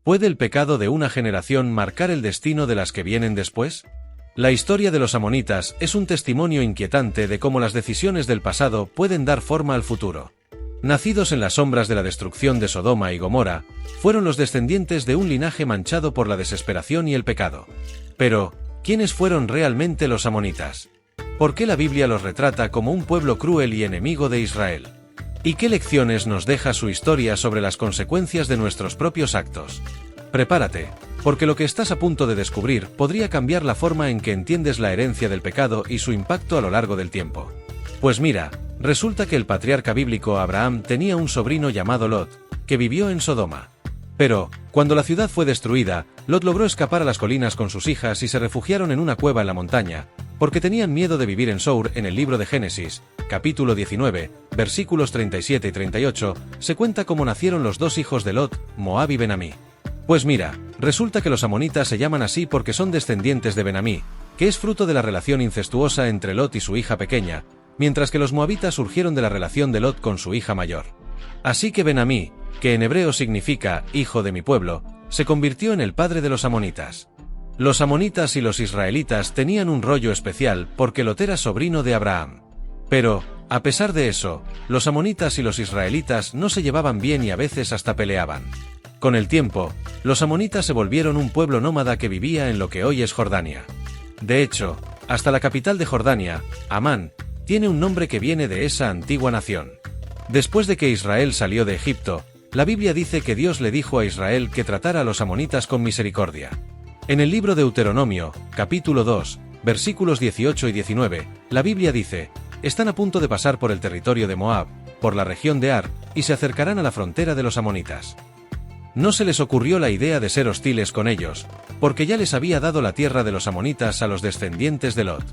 ¿Puede el pecado de una generación marcar el destino de las que vienen después? La historia de los amonitas es un testimonio inquietante de cómo las decisiones del pasado pueden dar forma al futuro. Nacidos en las sombras de la destrucción de Sodoma y Gomorra, fueron los descendientes de un linaje manchado por la desesperación y el pecado. Pero, ¿quiénes fueron realmente los amonitas? ¿Por qué la Biblia los retrata como un pueblo cruel y enemigo de Israel? ¿Y qué lecciones nos deja su historia sobre las consecuencias de nuestros propios actos? Prepárate, porque lo que estás a punto de descubrir podría cambiar la forma en que entiendes la herencia del pecado y su impacto a lo largo del tiempo. Pues mira, resulta que el patriarca bíblico Abraham tenía un sobrino llamado Lot, que vivió en Sodoma. Pero, cuando la ciudad fue destruida, Lot logró escapar a las colinas con sus hijas y se refugiaron en una cueva en la montaña, porque tenían miedo de vivir en Sour. En el libro de Génesis, capítulo 19, versículos 37 y 38, se cuenta cómo nacieron los dos hijos de Lot, Moab y Ben-Amí. Pues mira, resulta que los amonitas se llaman así porque son descendientes de Ben-Amí, que es fruto de la relación incestuosa entre Lot y su hija pequeña, mientras que los moabitas surgieron de la relación de Lot con su hija mayor. Así que Ben-Amí, que en hebreo significa hijo de mi pueblo, se convirtió en el padre de los amonitas. Los amonitas y los israelitas tenían un rollo especial porque Lot era sobrino de Abraham. Pero, a pesar de eso, los amonitas y los israelitas no se llevaban bien y a veces hasta peleaban. Con el tiempo, los amonitas se volvieron un pueblo nómada que vivía en lo que hoy es Jordania. De hecho, hasta la capital de Jordania, Amán, tiene un nombre que viene de esa antigua nación. Después de que Israel salió de Egipto, la Biblia dice que Dios le dijo a Israel que tratara a los amonitas con misericordia. En el libro de Deuteronomio, capítulo 2, versículos 18 y 19, la Biblia dice: están a punto de pasar por el territorio de Moab, por la región de Ar, y se acercarán a la frontera de los amonitas. No se les ocurrió la idea de ser hostiles con ellos, porque ya les había dado la tierra de los amonitas a los descendientes de Lot.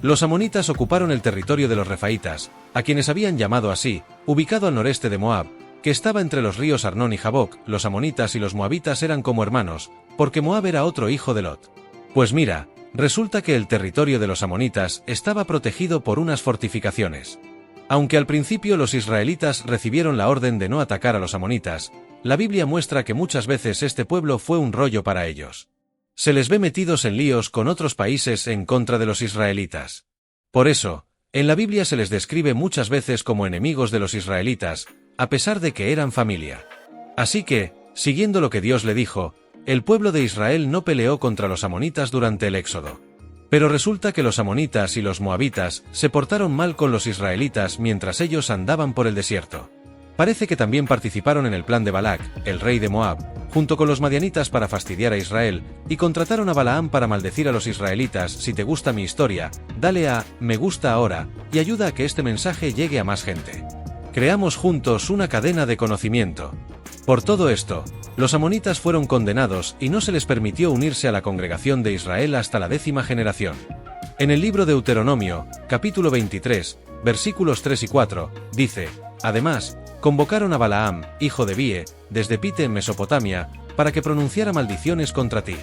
Los amonitas ocuparon el territorio de los refaitas, a quienes habían llamado así, ubicado al noreste de Moab, que estaba entre los ríos Arnón y Jaboc. Los amonitas y los moabitas eran como hermanos, porque Moab era otro hijo de Lot. Pues mira, resulta que el territorio de los amonitas estaba protegido por unas fortificaciones. Aunque al principio los israelitas recibieron la orden de no atacar a los amonitas, la Biblia muestra que muchas veces este pueblo fue un rollo para ellos. Se les ve metidos en líos con otros países en contra de los israelitas. Por eso, en la Biblia se les describe muchas veces como enemigos de los israelitas, a pesar de que eran familia. Así que, siguiendo lo que Dios le dijo, el pueblo de Israel no peleó contra los amonitas durante el Éxodo. Pero resulta que los amonitas y los moabitas se portaron mal con los israelitas mientras ellos andaban por el desierto. Parece que también participaron en el plan de Balac, el rey de Moab, junto con los madianitas para fastidiar a Israel, y contrataron a Balaam para maldecir a los israelitas. Si te gusta mi historia, dale a me gusta ahora, y ayuda a que este mensaje llegue a más gente. Creamos juntos una cadena de conocimiento. Por todo esto, los amonitas fueron condenados y no se les permitió unirse a la congregación de Israel hasta la 10ª generación. En el libro de Deuteronomio, capítulo 23, versículos 3 y 4, dice: además, convocaron a Balaam, hijo de Bie, desde Pite en Mesopotamia, para que pronunciara maldiciones contra ti.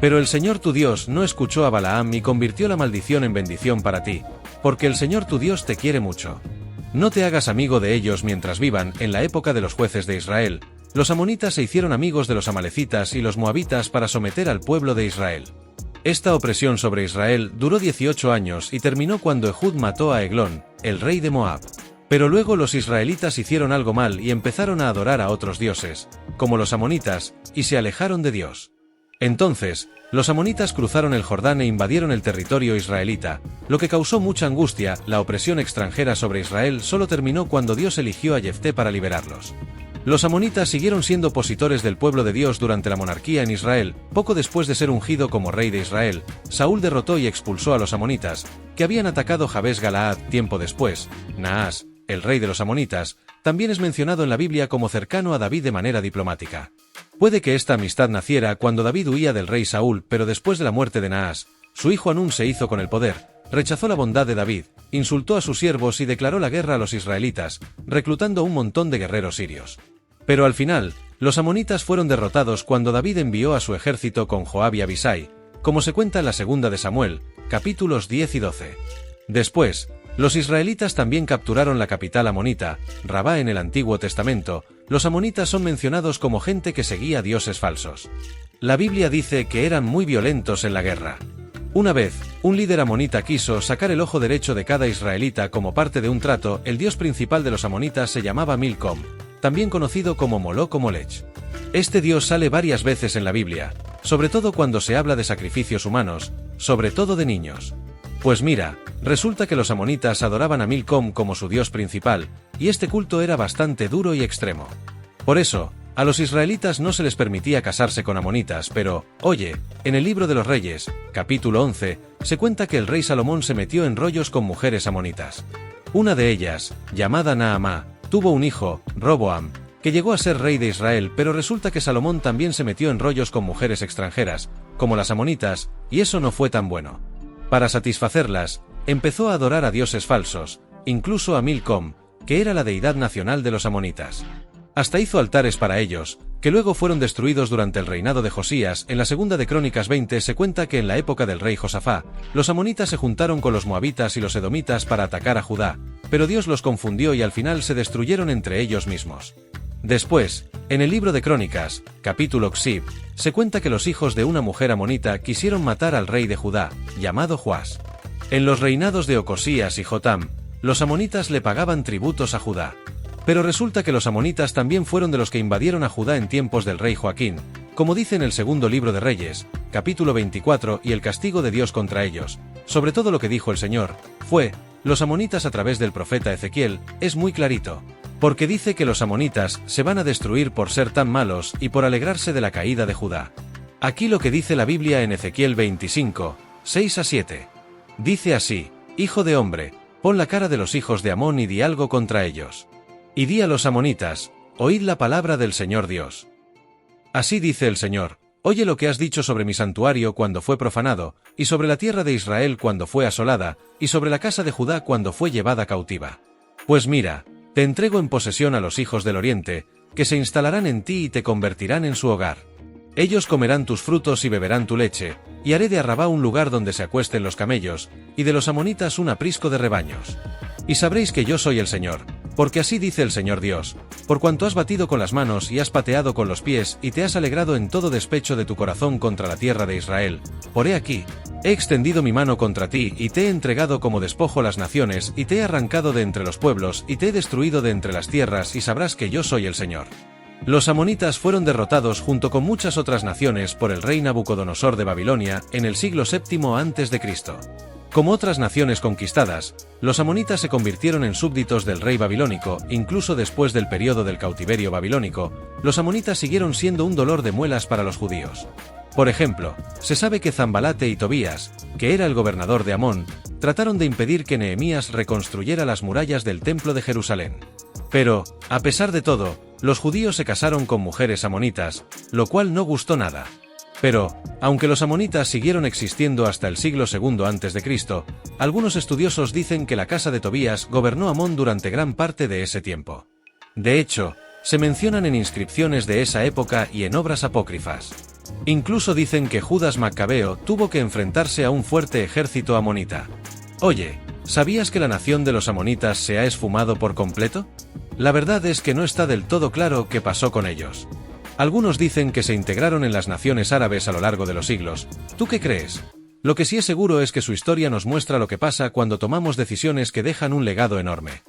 Pero el Señor tu Dios no escuchó a Balaam y convirtió la maldición en bendición para ti, porque el Señor tu Dios te quiere mucho. No te hagas amigo de ellos mientras vivan. En la época de los jueces de Israel, los amonitas se hicieron amigos de los amalecitas y los moabitas para someter al pueblo de Israel. Esta opresión sobre Israel duró 18 años y terminó cuando Ehud mató a Eglón, el rey de Moab. Pero luego los israelitas hicieron algo mal y empezaron a adorar a otros dioses, como los amonitas, y se alejaron de Dios. Entonces, los amonitas cruzaron el Jordán e invadieron el territorio israelita, lo que causó mucha angustia. La opresión extranjera sobre Israel solo terminó cuando Dios eligió a Jefté para liberarlos. Los amonitas siguieron siendo opositores del pueblo de Dios durante la monarquía en Israel. Poco después de ser ungido como rey de Israel, Saúl derrotó y expulsó a los amonitas, que habían atacado Jabes Galaad. Tiempo después, Naas, el rey de los amonitas, también es mencionado en la Biblia como cercano a David de manera diplomática. Puede que esta amistad naciera cuando David huía del rey Saúl, pero después de la muerte de Naas, su hijo Hanún se hizo con el poder, rechazó la bondad de David, insultó a sus siervos y declaró la guerra a los israelitas, reclutando un montón de guerreros sirios. Pero al final, los amonitas fueron derrotados cuando David envió a su ejército con Joab y Abisai, como se cuenta en la 2 de Samuel, capítulos 10 y 12. Después, los israelitas también capturaron la capital amonita, Rabá en el Antiguo Testamento, los amonitas son mencionados como gente que seguía dioses falsos. La Biblia dice que eran muy violentos en la guerra. Una vez, un líder amonita quiso sacar el ojo derecho de cada israelita como parte de un trato. El dios principal de los amonitas se llamaba Milcom, también conocido como Moloch o Molech. Este dios sale varias veces en la Biblia, sobre todo cuando se habla de sacrificios humanos, sobre todo de niños. Pues mira, resulta que los amonitas adoraban a Milcom como su dios principal, y este culto era bastante duro y extremo. Por eso, a los israelitas no se les permitía casarse con amonitas, pero, oye, en el libro de los Reyes, capítulo 11, se cuenta que el rey Salomón se metió en rollos con mujeres amonitas. Una de ellas, llamada Naamá, tuvo un hijo, Roboam, que llegó a ser rey de Israel, pero resulta que Salomón también se metió en rollos con mujeres extranjeras, como las amonitas, y eso no fue tan bueno. Para satisfacerlas, empezó a adorar a dioses falsos, incluso a Milcom, que era la deidad nacional de los amonitas. Hasta hizo altares para ellos, que luego fueron destruidos durante el reinado de Josías. En la segunda de Crónicas 20 se cuenta que en la época del rey Josafá, los amonitas se juntaron con los moabitas y los edomitas para atacar a Judá, pero Dios los confundió y al final se destruyeron entre ellos mismos. Después, en el libro de Crónicas, capítulo Xib, se cuenta que los hijos de una mujer amonita quisieron matar al rey de Judá, llamado Joás. En los reinados de Ocosías y Jotam, los amonitas le pagaban tributos a Judá. Pero resulta que los amonitas también fueron de los que invadieron a Judá en tiempos del rey Joaquín, como dice en el segundo libro de Reyes, capítulo 24, y el castigo de Dios contra ellos, sobre todo lo que dijo el Señor, fue, los amonitas a través del profeta Ezequiel, es muy clarito, porque dice que los amonitas se van a destruir por ser tan malos y por alegrarse de la caída de Judá. Aquí lo que dice la Biblia en Ezequiel 25, 6-7. Dice así, hijo de hombre, pon la cara de los hijos de Amón y di algo contra ellos. Y di a los amonitas, oíd la palabra del Señor Dios. Así dice el Señor, oye lo que has dicho sobre mi santuario cuando fue profanado, y sobre la tierra de Israel cuando fue asolada, y sobre la casa de Judá cuando fue llevada cautiva. Pues mira, te entrego en posesión a los hijos del oriente, que se instalarán en ti y te convertirán en su hogar. Ellos comerán tus frutos y beberán tu leche, y haré de Arrabá un lugar donde se acuesten los camellos, y de los amonitas un aprisco de rebaños. Y sabréis que yo soy el Señor, porque así dice el Señor Dios, por cuanto has batido con las manos y has pateado con los pies y te has alegrado en todo despecho de tu corazón contra la tierra de Israel, por he aquí, he extendido mi mano contra ti y te he entregado como despojo las naciones y te he arrancado de entre los pueblos y te he destruido de entre las tierras y sabrás que yo soy el Señor. Los amonitas fueron derrotados junto con muchas otras naciones por el rey Nabucodonosor de Babilonia en el siglo VII a.C. Como otras naciones conquistadas, los amonitas se convirtieron en súbditos del rey babilónico. Incluso después del periodo del cautiverio babilónico, los amonitas siguieron siendo un dolor de muelas para los judíos. Por ejemplo, se sabe que Zambalate y Tobías, que era el gobernador de Amón, trataron de impedir que Nehemías reconstruyera las murallas del templo de Jerusalén. Pero, a pesar de todo, los judíos se casaron con mujeres amonitas, lo cual no gustó nada. Pero, aunque los amonitas siguieron existiendo hasta el siglo II a.C., algunos estudiosos dicen que la casa de Tobías gobernó Amón durante gran parte de ese tiempo. De hecho, se mencionan en inscripciones de esa época y en obras apócrifas. Incluso dicen que Judas Macabeo tuvo que enfrentarse a un fuerte ejército amonita. Oye, ¿sabías que la nación de los amonitas se ha esfumado por completo? La verdad es que no está del todo claro qué pasó con ellos. Algunos dicen que se integraron en las naciones árabes a lo largo de los siglos. ¿Tú qué crees? Lo que sí es seguro es que su historia nos muestra lo que pasa cuando tomamos decisiones que dejan un legado enorme.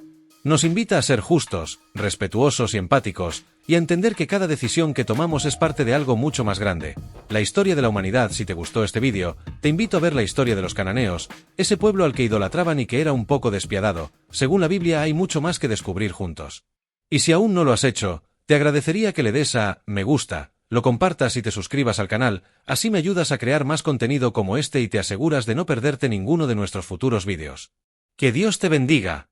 Nos invita a ser justos, respetuosos y empáticos, y a entender que cada decisión que tomamos es parte de algo mucho más grande. La historia de la humanidad. Si te gustó este vídeo, te invito a ver la historia de los cananeos, ese pueblo al que idolatraban y que era un poco despiadado. Según la Biblia hay mucho más que descubrir juntos. Y si aún no lo has hecho, te agradecería que le des a me gusta, lo compartas y te suscribas al canal, así me ayudas a crear más contenido como este y te aseguras de no perderte ninguno de nuestros futuros vídeos. ¡Que Dios te bendiga!